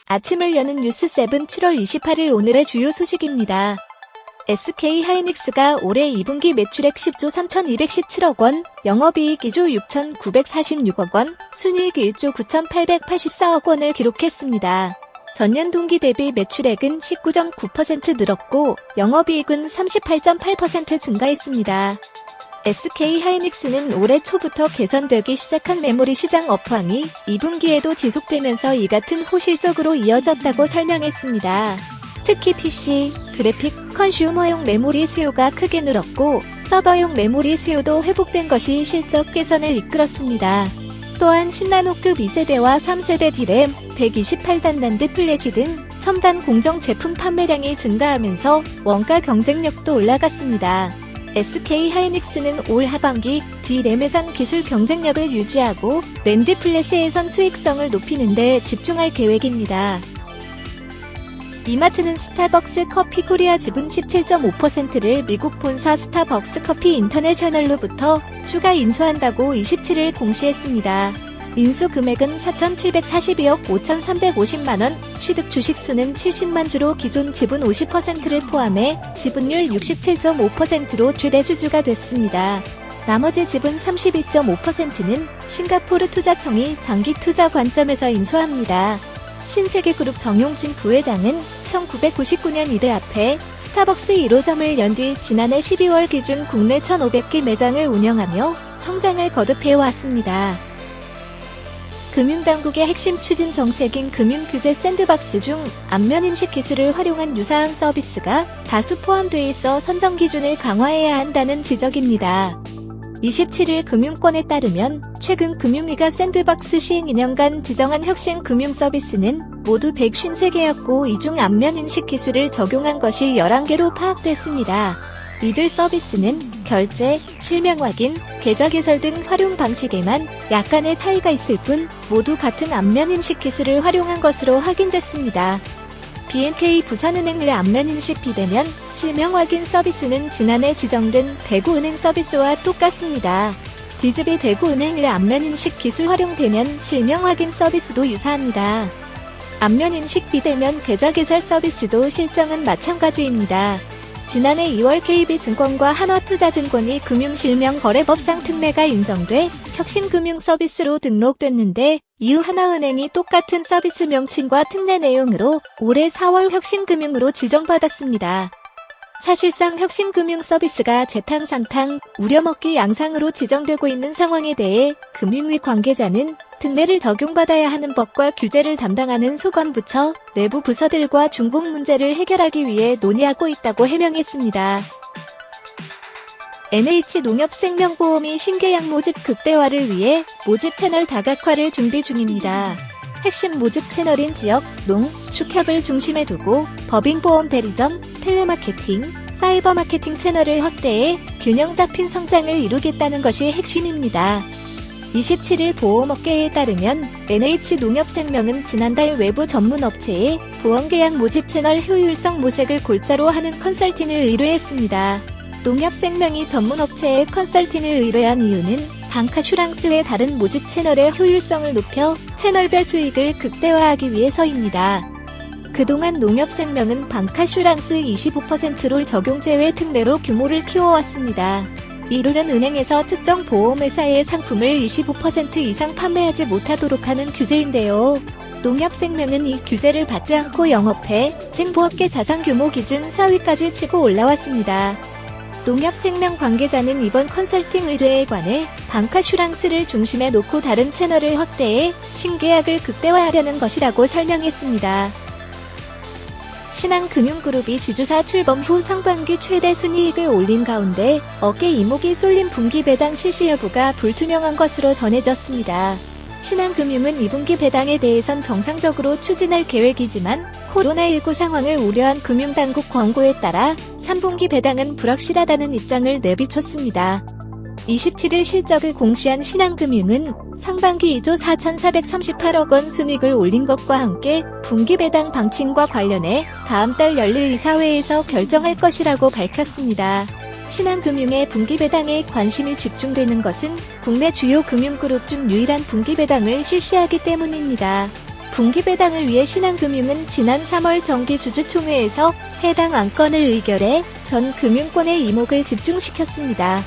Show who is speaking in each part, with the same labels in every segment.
Speaker 1: 아침을 여는 뉴스7 7월 28일 오늘의 주요 소식입니다. SK하이닉스가 올해 2분기 매출액 10조 3,217억 원, 영업이익 2조 6,946억 원, 순이익 1조 9,884억 원을 기록했습니다. 전년 동기 대비 매출액은 19.9% 늘었고 영업이익은 38.8% 증가했습니다. SK하이닉스는 올해 초부터 개선되기 시작한 메모리 시장 업황이 2분기에도 지속되면서 이 같은 호실적으로 이어졌다고 설명했습니다. 특히 PC, 그래픽, 컨슈머용 메모리 수요가 크게 늘었고 서버용 메모리 수요도 회복된 것이 실적 개선을 이끌었습니다. 또한 10나노급 2세대와 3세대 D램, 128단 난드 플래시 등 첨단 공정 제품 판매량이 증가하면서 원가 경쟁력도 올라갔습니다. SK하이닉스는 올 하반기 D램에선 기술 경쟁력을 유지하고 낸드 플래시에선 수익성을 높이는 데 집중할 계획입니다. 이마트는 스타벅스 커피 코리아 지분 17.5%를 미국 본사 스타벅스 커피 인터내셔널로부터 추가 인수한다고 27일 공시했습니다. 인수 금액은 4,742억 5,350만원, 취득 주식수는 70만 주로 기존 지분 50%를 포함해 지분율 67.5%로 최대 주주가 됐습니다. 나머지 지분 32.5%는 싱가포르 투자청이 장기 투자 관점에서 인수합니다. 신세계그룹 정용진 부회장은 1999년 이들 앞에 스타벅스 1호점을 연 뒤 지난해 12월 기준 국내 1,500개 매장을 운영하며 성장을 거듭해왔습니다. 금융당국의 핵심 추진 정책인 금융규제 샌드박스 중 안면인식 기술을 활용한 유사한 서비스가 다수 포함돼 있어 선정 기준을 강화해야 한다는 지적입니다. 27일 금융권에 따르면 최근 금융위가 샌드박스 시행 2년간 지정한 혁신 금융 서비스는 모두 153개였고 이 중 안면인식 기술을 적용한 것이 11개로 파악됐습니다. 이들 서비스는 결제, 실명 확인, 계좌 개설 등 활용 방식에만 약간의 차이가 있을 뿐 모두 같은 안면인식 기술을 활용한 것으로 확인됐습니다. BNK 부산은행의 안면인식 비대면 실명 확인 서비스는 지난해 지정된 대구은행 서비스와 똑같습니다. 디즈비 대구은행의 안면인식 기술 활용 대면 실명 확인 서비스도 유사합니다. 안면인식 비대면 계좌 개설 서비스도 실정은 마찬가지입니다. 지난해 2월 KB증권과 한화투자증권이 금융실명거래법상 특례가 인정돼 혁신금융 서비스로 등록됐는데 이후 하나은행이 똑같은 서비스 명칭과 특례 내용으로 올해 4월 혁신금융으로 지정받았습니다. 사실상 혁신금융 서비스가 재탕상탕, 우려먹기 양상으로 지정되고 있는 상황에 대해 금융위 관계자는 특례를 적용받아야 하는 법과 규제를 담당하는 소관부처, 내부 부서들과 중복 문제를 해결하기 위해 논의하고 있다고 해명했습니다. NH농협생명보험이 신계약 모집 극대화를 위해 모집 채널 다각화를 준비 중입니다. 핵심 모집 채널인 지역, 농, 축협을 중심에 두고 법인보험 대리점, 텔레마케팅, 사이버 마케팅 채널을 확대해 균형 잡힌 성장을 이루겠다는 것이 핵심입니다. 27일 보험업계에 따르면 NH농협생명은 지난달 외부 전문 업체에 보험계약 모집 채널 효율성 모색을 골자로 하는 컨설팅을 의뢰했습니다. 농협생명이 전문업체에 컨설팅을 의뢰한 이유는 방카슈랑스 외 다른 모집 채널의 효율성을 높여 채널별 수익을 극대화하기 위해서입니다. 그동안 농협생명은 방카슈랑스 25%를 적용 제외 특례로 규모를 키워왔습니다. 이 룰은 은행에서 특정 보험회사의 상품을 25% 이상 판매하지 못하도록 하는 규제인데요. 농협생명은 이 규제를 받지 않고 영업해 생보험계 자산규모 기준 4위까지 치고 올라왔습니다. 농협생명 관계자는 이번 컨설팅 의뢰에 관해 방카슈랑스를 중심에 놓고 다른 채널을 확대해 신계약을 극대화하려는 것이라고 설명했습니다. 신한금융그룹이 지주사 출범 후 상반기 최대 순이익을 올린 가운데 어깨 이목이 쏠린 분기 배당 실시 여부가 불투명한 것으로 전해졌습니다. 신한금융은 2분기 배당에 대해선 정상적으로 추진할 계획이지만 코로나19 상황을 우려한 금융당국 권고에 따라 3분기 배당은 불확실하다는 입장을 내비쳤습니다. 27일 실적을 공시한 신한금융은 상반기 2조 4,438억 원 순이익을 올린 것과 함께 분기 배당 방침과 관련해 다음 달 열릴 이사회에서 결정할 것이라고 밝혔습니다. 신한금융의 분기 배당에 관심이 집중되는 것은 국내 주요 금융그룹 중 유일한 분기 배당을 실시하기 때문입니다. 분기 배당을 위해 신한금융은 지난 3월 정기주주총회에서 해당 안건을 의결해 전 금융권의 이목을 집중시켰습니다.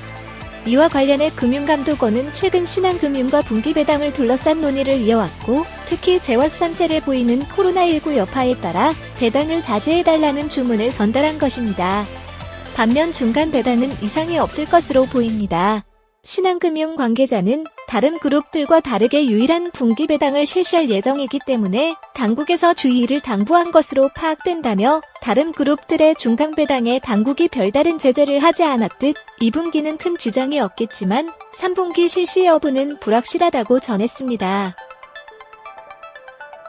Speaker 1: 이와 관련해 금융감독원은 최근 신한금융과 분기 배당을 둘러싼 논의를 이어왔고, 특히 재확산세를 보이는 코로나19 여파에 따라 배당을 자제해달라는 주문을 전달한 것입니다. 반면 중간 배당은 이상이 없을 것으로 보입니다. 신한금융 관계자는 다른 그룹들과 다르게 유일한 분기 배당을 실시할 예정이기 때문에 당국에서 주의를 당부한 것으로 파악된다며, 다른 그룹들의 중간 배당에 당국이 별다른 제재를 하지 않았듯 2분기는 큰 지장이 없겠지만 3분기 실시 여부는 불확실하다고 전했습니다.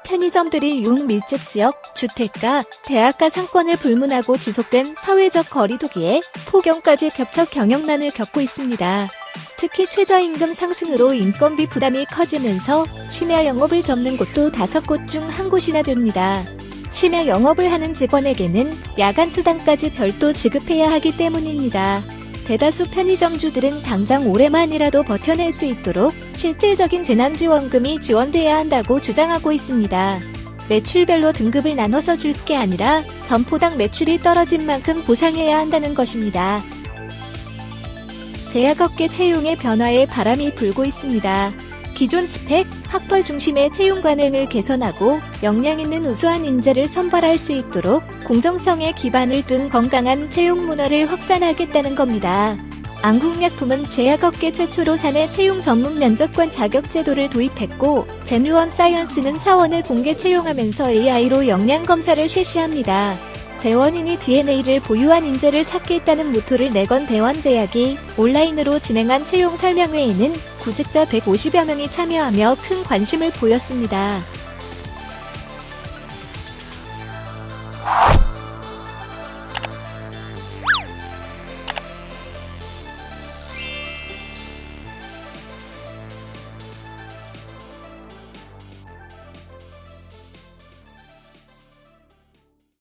Speaker 1: 편의점들이 융밀집 지역, 주택가, 대학가 상권을 불문하고 지속된 사회적 거리두기에 폭염까지 겹쳐 경영난을 겪고 있습니다. 특히 최저임금 상승으로 인건비 부담이 커지면서 심야 영업을 접는 곳도 5곳 중 1곳이나 됩니다. 심야 영업을 하는 직원에게는 야간 수당까지 별도 지급해야 하기 때문입니다. 대다수 편의점주들은 당장 올해만이라도 버텨낼 수 있도록 실질적인 재난지원금이 지원돼야 한다고 주장하고 있습니다. 매출별로 등급을 나눠서 줄 게 아니라 점포당 매출이 떨어진 만큼 보상해야 한다는 것입니다. 제약업계 채용의 변화에 바람이 불고 있습니다. 기존 스펙, 학벌 중심의 채용 관행을 개선하고 역량 있는 우수한 인재를 선발할 수 있도록 공정성에 기반을 둔 건강한 채용 문화를 확산하겠다는 겁니다. 안국약품은 제약업계 최초로 사내 채용 전문 면접관 자격 제도를 도입했고, 제뉴원 사이언스는 사원을 공개 채용하면서 AI로 역량 검사를 실시합니다. 대원인이 DNA를 보유한 인재를 찾겠다는 모토를 내건 대원제약이 온라인으로 진행한 채용 설명회에는 구직자 150여 명이 참여하며 큰 관심을 보였습니다.